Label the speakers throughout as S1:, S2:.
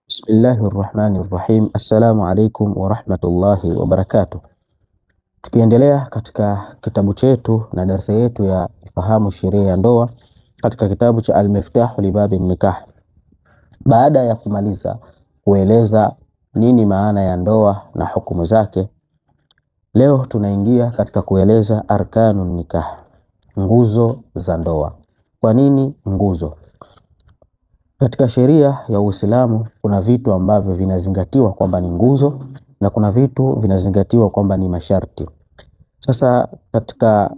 S1: Bismillahirrahmanirrahim. Assalamu alaikum warahmatullahi wabarakatuh. Tukiendelea katika kitabu chetu na darasa yetu ya Fahamu Sheria ya Ndoa katika kitabu cha Al-Miftahu Libabi Nikah. Baada ya kumaliza kueleza nini maana ya ndoa na hukumu zake, leo tunaingia katika kueleza arkanun nikah, nguzo za ndoa. Kwa nini nguzo? Katika sheria ya Uislamu kuna vitu ambavyo vinazingatiwa kwamba ni nguzo na kuna vitu vinazingatiwa kwamba ni masharti. Sasa katika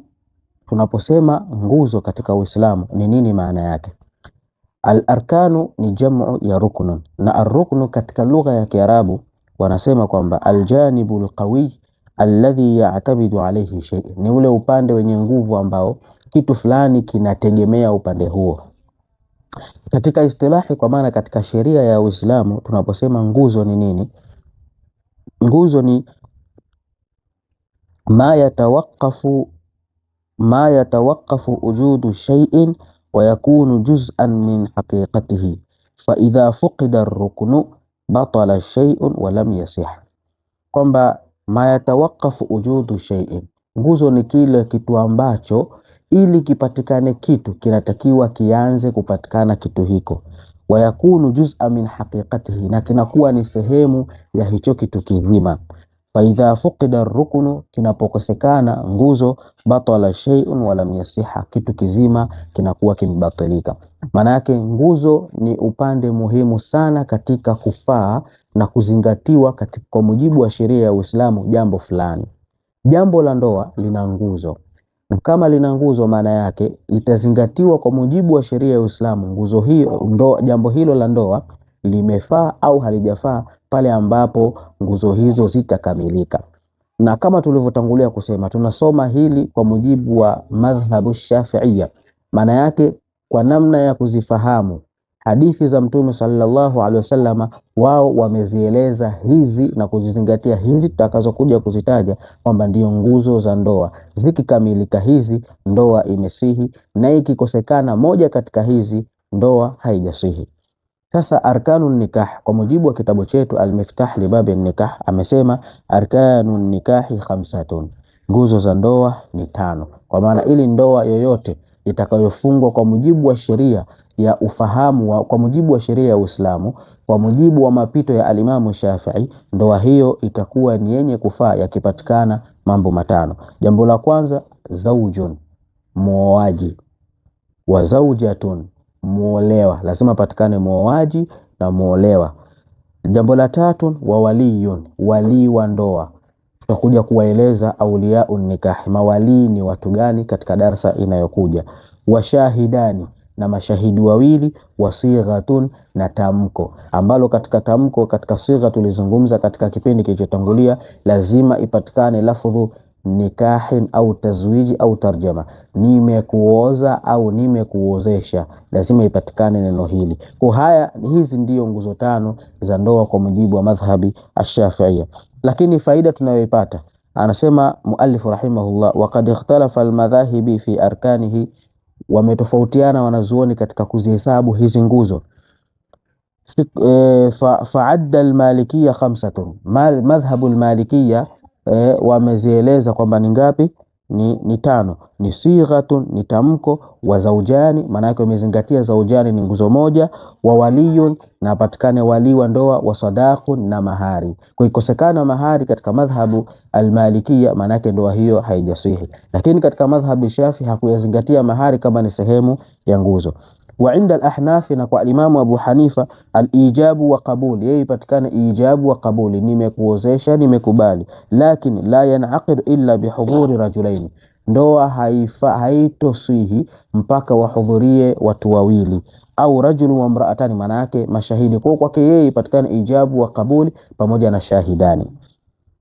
S1: tunaposema nguzo katika Uislamu ni nini maana yake? Al-arkanu ni jamu ya ruknun, na ar-ruknu katika lugha ya Kiarabu wanasema kwamba al-janibul qawi alladhi ya'tabidu alayhi shay, ni ule upande wenye nguvu ambao kitu fulani kinategemea upande huo. Katika istilahi, kwa maana katika sheria ya Uislamu tunaposema nguzo ni nini? Nguzo ni ma yatawaqqafu wujudu shay'in wa yakunu juz'an min haqiqatihi fa idha fuqida ar-ruknu batala shay'un wa lam yasih. Kwamba ma yatawaqqafu wujudu shay'in, nguzo ni kile kitu ambacho ili kipatikane kitu kinatakiwa kianze kupatikana kitu hiko, wa yakunu juz'an min haqiqatihi, na kinakuwa ni sehemu ya hicho kitu kizima. Fa idha fuqida ar-ruknu, kinapokosekana nguzo, batala shay'un wa lam yasiha, kitu kizima kinakuwa kimebatilika. Maana yake nguzo ni upande muhimu sana katika kufaa na kuzingatiwa katika kwa mujibu wa sheria ya Uislamu jambo fulani. Jambo la ndoa lina nguzo. Kama lina nguzo, maana yake itazingatiwa kwa mujibu wa sheria ya Uislamu nguzo hiyo, jambo hilo la ndoa limefaa au halijafaa pale ambapo nguzo hizo zitakamilika. Na kama tulivyotangulia kusema, tunasoma hili kwa mujibu wa madhhabu Shafi'iyya. Maana yake kwa namna ya kuzifahamu hadithi za Mtume sallallahu alaihi wasallam, wao wamezieleza hizi na kuzizingatia hizi tutakazokuja kuzitaja kwamba ndio nguzo za ndoa. Zikikamilika hizi, ndoa imesihi, na ikikosekana moja katika hizi, ndoa haijasihi. Sasa arkanun nikah, kwa mujibu wa kitabu chetu Al-Miftah Libabi Nikah, amesema arkanun nikahi khamsatun, nguzo za ndoa ni 5. Kwa maana ili ndoa yoyote itakayofungwa kwa mujibu wa sheria ya ufahamu kwa mujibu wa sheria ya Uislamu, kwa mujibu wa mapito ya Alimamu Shafi'i, ndoa hiyo itakuwa ni yenye kufaa yakipatikana mambo 5. Jambo la kwanza, zaujun, muoaji, wa zaujatun, muolewa, lazima patikane muoaji na muolewa. Jambo la tatu, wa waliyun, wali wa ndoa. Tutakuja kuwaeleza auliaun nikah, mawali ni watu gani katika darasa inayokuja. Wa shahidani, na mashahidi wawili. Wa sighatun, na tamko, ambalo katika tamko katika sigha tulizungumza katika kipindi kilichotangulia, lazima ipatikane lafdhu nikahin au tazwiji au tarjama, nimekuoza au nimekuozesha, lazima ipatikane neno hili. Kwa haya, hizi ndio nguzo 5 za ndoa kwa mujibu wa madhhabi ash-Shafi'iyya. Lakini faida tunayoipata, anasema muallifu rahimahullah, waqad ikhtalafa al-madhahibi fi arkanihi, wametofautiana wanazuoni katika kuzihesabu hizi nguzo. Fa'adda al-malikiyya 5, madhhabu al-malikiyya wamezieleza kwamba ni ngapi? Ni 5. Ni sighatun, ni tamko. Wa zaujani, maana yake wamezingatia zaujani ni nguzo moja. Wa waliyun, na patikane wali wa ndoa. Wa sadaqun, na mahari. Kwa ikosekana mahari katika madhhabu al-malikiyya, maana yake ndoa hiyo haijasihi. Lakini katika madhhabu Shafi hakuyazingatia mahari kama ni sehemu ya nguzo. Wa inda al-ahnaf, na kwa Imamu Abu Hanifa, al-ijabu wa qabul, yeye patikane ijabu wa qabuli, nimekuozesha, nimekubali. Lakini la yanaqid illa bihudhuri rajulain, ndoa haitosihi mpaka wahudhurie watu wawili, au rajulu wa mraatani, maana yake mashahidi. Kwa kwake yeye patikane ijabu wa qabuli pamoja na shahidani.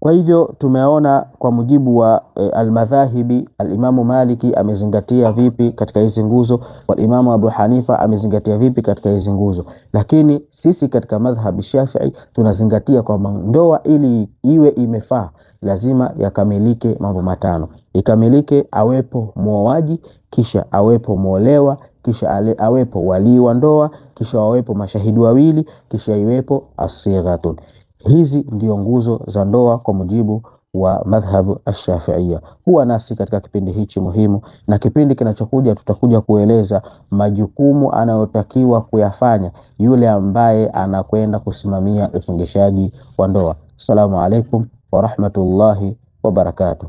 S1: Kwa hivyo tumeona kwa mujibu wa al-madhahibi, al-Imamu Maliki amezingatia vipi katika hizi nguzo, wa Imamu Abu Hanifa amezingatia vipi katika hizi nguzo. Lakini sisi katika madhhabi Shafi'i tunazingatia kwamba ndoa ili iwe imefaa lazima yakamilike mambo matano. Ikamilike awepo muoaji, kisha awepo muolewa, kisha awepo wali wa ndoa, kisha awepo mashahidi wawili, kisha iwepo as-sighatun. Hizi ndio nguzo za ndoa kwa mujibu wa madhhabu ash-Shafi'iyya. Huwa nasi katika kipindi hichi muhimu, na kipindi kinachokuja tutakuja kueleza majukumu anayotakiwa kuyafanya yule ambaye anakwenda kusimamia ufungishaji wa ndoa. Assalamu alaikum wa rahmatullahi wa barakatuh.